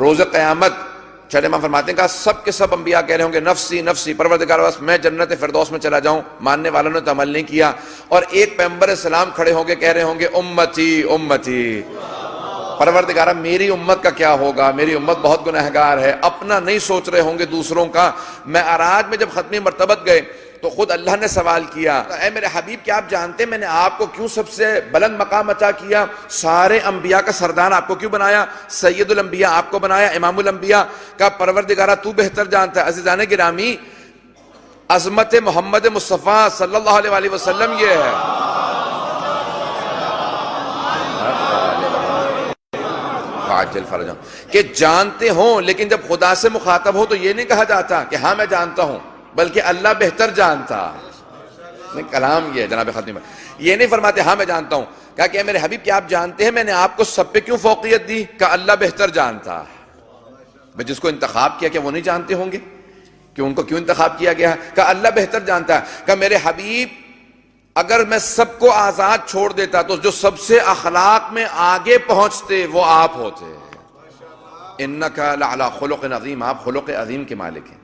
روز قیامت چلے امام فرماتے ہیں کہ سب کے سب انبیاء کہہ رہے ہوں گے نفسی نفسی پروردگار بس میں جنت فردوس میں چلا جاؤں، ماننے والوں نے تو عمل نہیں کیا، اور ایک پیغمبر اسلام کھڑے ہوں گے کہہ رہے ہوں گے امتی امتی، پروردگارہ میری امت کا کیا ہوگا، میری امت بہت گنہگار ہے، اپنا نہیں سوچ رہے ہوں گے دوسروں کا۔ معراج میں جب ختمی مرتبت گئے تو خود اللہ نے سوال کیا، اے میرے حبیب کیا آپ جانتے ہیں میں نے آپ کو کیوں سب سے بلند مقام عطا کیا، سارے انبیاء کا سردار آپ کو کیوں بنایا، سید الانبیاء آپ کو بنایا، امام الانبیاء کا پروردگارہ تو بہتر جانتا ہے۔ عزیزان گرامی، عظمت محمد مصطفیٰ صلی اللہ علیہ وآلہ وسلم یہ ہے عاجل فرجاں کہ جانتے ہوں، لیکن جب خدا سے مخاطب ہو تو یہ نہیں کہا جاتا کہ ہاں میں جانتا ہوں، بلکہ اللہ بہتر جانتا ہے۔ کلام یہ ہے جناب ختم، یہ نہیں فرماتے ہاں میں جانتا ہوں، کہا کہ میرے حبیب کیا آپ جانتے ہیں میں نے آپ کو سب پہ کیوں فوقیت دی، کہ اللہ بہتر جانتا ہے۔ جس کو انتخاب کیا کیا وہ نہیں جانتے ہوں گے کہ ان کو کیوں انتخاب کیا گیا ہے، کہ اللہ بہتر جانتا ہے۔ کہ میرے حبیب اگر میں سب کو آزاد چھوڑ دیتا تو جو سب سے اخلاق میں آگے پہنچتے وہ آپ ہوتے۔ انکا لعلی خلق عظیم، آپ خلق عظیم کے مالک ہیں،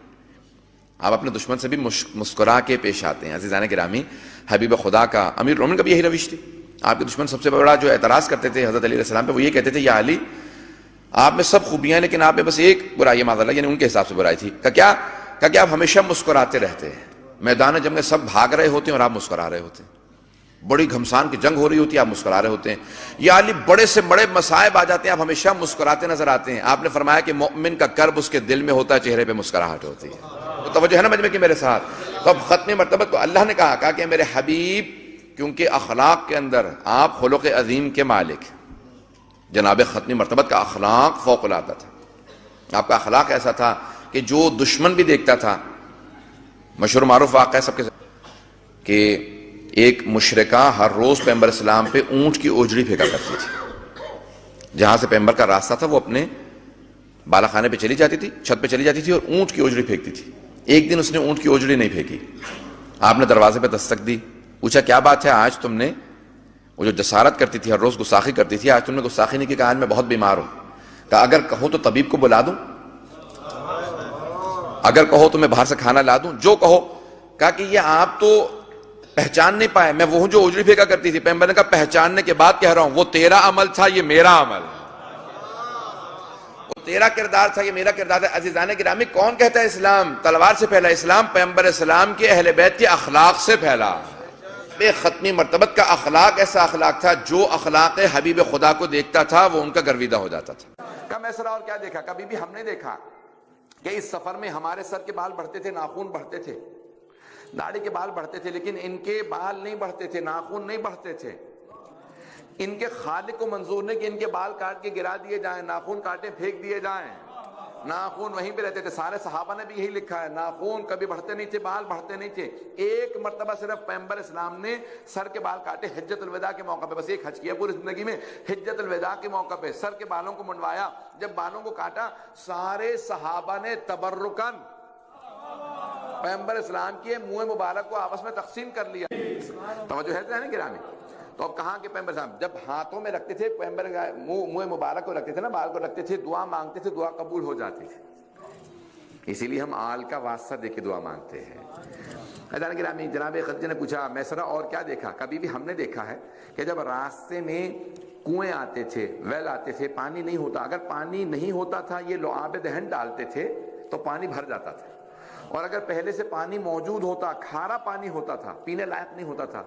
آپ اپنے دشمن سے بھی مسکرا کے پیش آتے ہیں۔ عزیزان گرامی، حبیب خدا کا امیر المومنین کا بھی یہی روش تھی۔ آپ کے دشمن سب سے بڑا جو اعتراض کرتے تھے حضرت علی علیہ السلام پہ، وہ یہ کہتے تھے یا علی آپ میں سب خوبیاں لیکن آپ میں بس ایک برائی ہے، معاذ اللہ، یعنی ان کے حساب سے برائی تھی۔ کہ آپ ہمیشہ مسکراتے رہتے ہیں، میدان جنگ میں سب بھاگ رہے ہوتے ہیں اور آپ مسکرا رہے ہوتے ہیں، بڑی گھمسان کی جنگ ہو رہی ہوتی ہے آپ مسکرا رہے ہوتے ہیں، یا علی بڑے سے بڑے مصائب آ جاتے ہیں آپ ہمیشہ مسکراتے نظر آتے ہیں۔ آپ نے فرمایا کہ مومن کا کرب اس کے دل میں ہوتا ہے، چہرے پہ مسکراہٹ ہوتی ہے۔ تو توجہ ہے نا مجمع کی میرے ساتھ؟ تو اب ختم مرتبت کو اللہ نے کہا کہ میرے حبیب کیونکہ اخلاق کے اندر آپ خلق عظیم کے مالک، جناب ختم مرتبت کا اخلاق فوق العادہ تھا۔ آپ کا اخلاق ایسا تھا کہ جو دشمن بھی دیکھتا تھا، مشہور معروف واقعہ سب کے ساتھ کہ ایک مشرکہ ہر روز پیغمبر اسلام پہ اونٹ کی اوجڑی پھینکا کرتی تھی، جہاں سے پیغمبر کا راستہ تھا وہ اپنے بالا خانے پہ چلی جاتی تھی، چھت پہ چلی جاتی تھی اور اونٹ کی اوجڑی پھینکتی تھی۔ ایک دن اس نے اونٹ کی اوجڑی نہیں پھینکی، آپ نے دروازے پہ دستک دی، پوچھا کیا بات ہے آج تم نے، وہ جو جسارت کرتی تھی ہر روز گستاخی کرتی تھی، آج تم نے گستاخی نہیں کی، کہا آج میں بہت بیمار ہوں۔ کہا اگر کہو تو طبیب کو بلا دوں، اگر کہو تو میں باہر سے کھانا لا دوں، جو کہو۔ کہا کہ یہ آپ تو پہچان نہیں پائے، میں وہ جو اجڑی پھینکا کرتی تھی، پیغمبر نے کہا پہچاننے کے بعد کہہ رہا ہوں وہ تیرا عمل تھا یہ میرا عمل ہے، وہ تیرا کردار تھا یہ میرا کردار ہے۔ عزیزان گرامی، کون کہتا ہے اسلام تلوار سے پھیلا؟ اسلام پیغمبر اسلام کے اہل بیت کے اخلاق سے پھیلا۔ بے ختمی مرتبت کا اخلاق ایسا اخلاق تھا جو اخلاق حبیب خدا کو دیکھتا تھا وہ ان کا گرویدہ ہو جاتا تھا۔ کم ایسا اور کیا دیکھا؟ کبھی بھی ہم نے دیکھا کہ اس سفر میں ہمارے سر کے بال بڑھتے تھے، ناخن بڑھتے تھے، داڑھی کے بال بڑھتے تھے، لیکن ان کے بال نہیں بڑھتے تھے، ناخن نہیں بڑھتے تھے۔ ان کے خالق کو منظور نہیں کہ ان کے بال کاٹ کے گرا دیے جائیں، ناخن کاٹے پھینک دیے جائیں، ناخن وہیں پہ رہتے تھے۔ سارے صحابہ نے بھی یہی لکھا ہے، ناخن کبھی بڑھتے نہیں تھے، بال بڑھتے نہیں تھے۔ ایک مرتبہ صرف پیغمبر اسلام نے سر کے بال کاٹے، حجت الوداع کے موقع پہ، بس ایک حج کیا پوری زندگی میں، حجت الوداع کے موقع پہ سر کے بالوں کو منڈوایا۔ جب بالوں کو کاٹا سارے صحابہ نے تبرکن پیغمبر اسلام کے منہ مبارک کو آپس میں تقسیم کر لیا۔ توجہ ہے نا گرامی؟ تو اب کہاں کہ پیغمبر اسلام جب ہاتھوں میں رکھتے تھے، پیغمبر منہ مبارک کو رکھتے تھے نا، بال کو رکھتے تھے، دعا مانگتے تھے، دعا قبول ہو جاتی تھی۔ اسی لیے ہم آل کا واسطہ دے کے دعا مانگتے ہیں۔ حضرت گرامی، جناب خدیجہ نے پوچھا میسرہ اور کیا دیکھا؟ کبھی بھی ہم نے دیکھا ہے کہ جب راستے میں کنویں آتے تھے، ویل آتے تھے، پانی نہیں ہوتا، اگر پانی نہیں ہوتا تھا یہ لعاب دہن ڈالتے تھے تو پانی بھر جاتا تھا، اور اگر پہلے سے پانی موجود ہوتا، کھارا پانی ہوتا تھا، پینے لائق نہیں ہوتا تھا،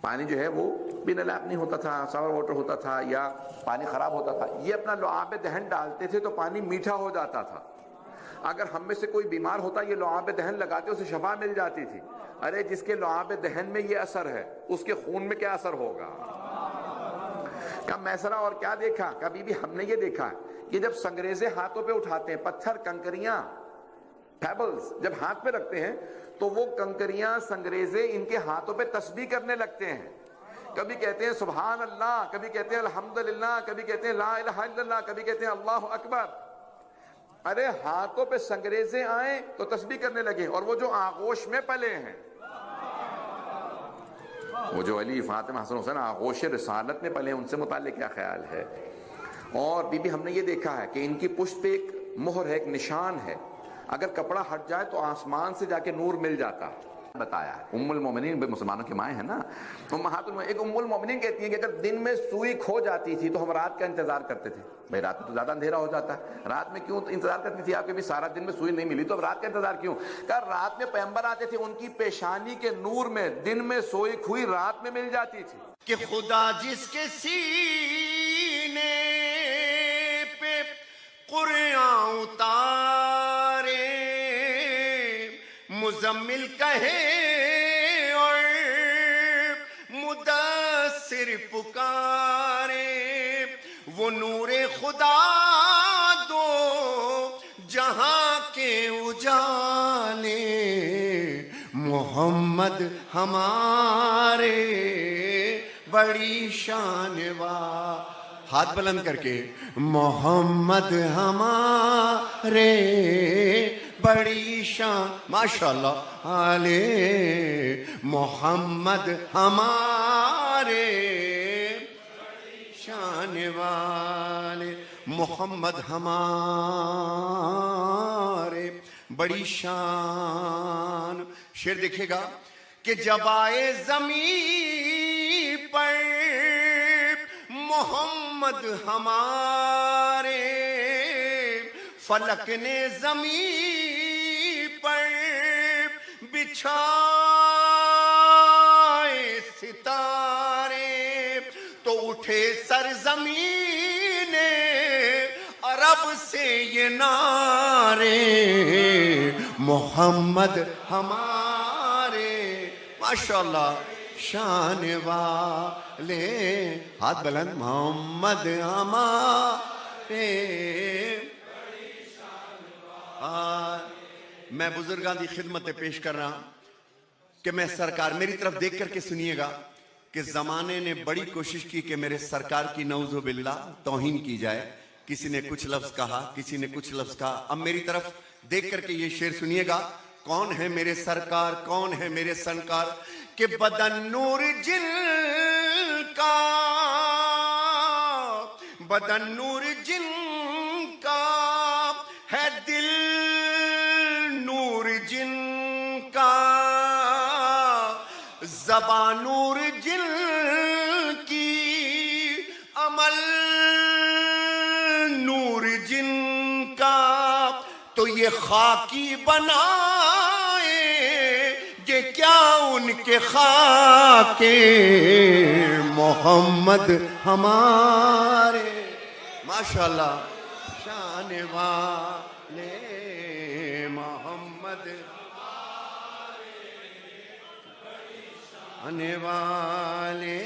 پانی جو ہے وہ پینے لائق نہیں ہوتا تھا، ساور واٹر ہوتا تھا یا پانی خراب ہوتا تھا، یہ اپنا لعاب دہن ڈالتے تھے تو پانی میٹھا ہو جاتا تھا۔ اگر ہم میں سے کوئی بیمار ہوتا یہ لعاب دہن لگاتے اسے شفا مل جاتی تھی۔ ارے جس کے لعاب دہن میں یہ اثر ہے اس کے خون میں کیا اثر ہوگا؟ کم میسرہ اور کیا دیکھا؟ کبھی بھی ہم نے یہ دیکھا کہ جب سنگریزے ہاتھوں پہ اٹھاتے ہیں، پتھر، کنکریاں، پیبلز جب ہاتھ پہ رکھتے ہیں تو وہ کنکریاں، سنگریزے ان کے ہاتھوں پہ تسبیح کرنے لگتے ہیں۔ کبھی کہتے ہیں سبحان اللہ، کبھی کہتے ہیں الحمدللہ، کبھی کہتے ہیں لا الہ الا اللہ، کبھی کہتے ہیں اللہ اکبر۔ ارے ہاتھوں پہ سنگریزے آئیں تو تسبیح کرنے لگے، اور وہ جو آغوش میں پلے ہیں، وہ جو علی، فاطمہ، حسن، حسین آغوش رسالت میں پلے ہیں، ان سے متعلق کیا خیال ہے؟ اور بی بی ہم نے یہ دیکھا ہے کہ ان کی پشت پہ ایک مہر ہے، ایک نشان ہے، اگر کپڑا ہٹ جائے تو آسمان سے جا کے نور مل جاتا. بتایا ہے ام المومنین مسلمانوں کی مائیں ہیں نا، ایک ام المومنین کہتی ہیں کہ اگر دن میں سوئی کھو جاتی تھی تو ہم رات کا انتظار کرتے تھے. بھائی رات میں تو زیادہ اندھیرا ہو جاتا ہے، رات میں کیوں انتظار کرتی تھی آپ کے بھی؟ سارا دن میں سوئی نہیں ملی تو اب رات کا انتظار کیوں؟ کہ رات میں پیغمبر آتے تھے، ان کی پیشانی کے نور میں دن میں سوئی کھوئی رات میں مل جاتی تھی. کہ خدا جس کے سینے پہ قرآن اتارے، مزمل کہے اور مدثر پکارے، وہ نور خدا دو جہاں کے اجالے، محمد ہمارے بڑی شان ہاتھ بلند کر کے، محمد ہمارے بڑی شان، ماشاءاللہ علیہ، محمد ہمارے بڑی شان والے، محمد ہمارے بڑی شان. شعر دیکھے گا کہ جب آئے زمین پر محمد ہمارے، فلک نے زمین پر بچھائے ستارے، تو اٹھے سرزمین عرب سے یہ نعرے، محمد ہمارے، ماشاءاللہ شان والے، ہاتھ بلند، محمد ہمارے. میں بزرگاں دی خدمت پیش کر رہا کہ میں سرکار، میری طرف دیکھ کر کے سنیے گا کہ زمانے نے بڑی کوشش کی کہ میرے سرکار کی نعوذ باللہ توہین کی جائے. کسی نے کچھ لفظ کہا، کسی نے کچھ لفظ کہا. اب میری طرف دیکھ کر کے یہ شعر سنیے گا. کون ہے میرے سرکار، کون ہے میرے سنکار؟ کہ بدن نور جن کا، بدن نور جن کا ہے، دل نور جن کا، زبان نور جن کی، عمل نور جن کا، تو یہ خاکی بنائے یہ کیا ان کے خاک، محمد ہمارے، ماشاءاللہ شان والے، محمد شان والے،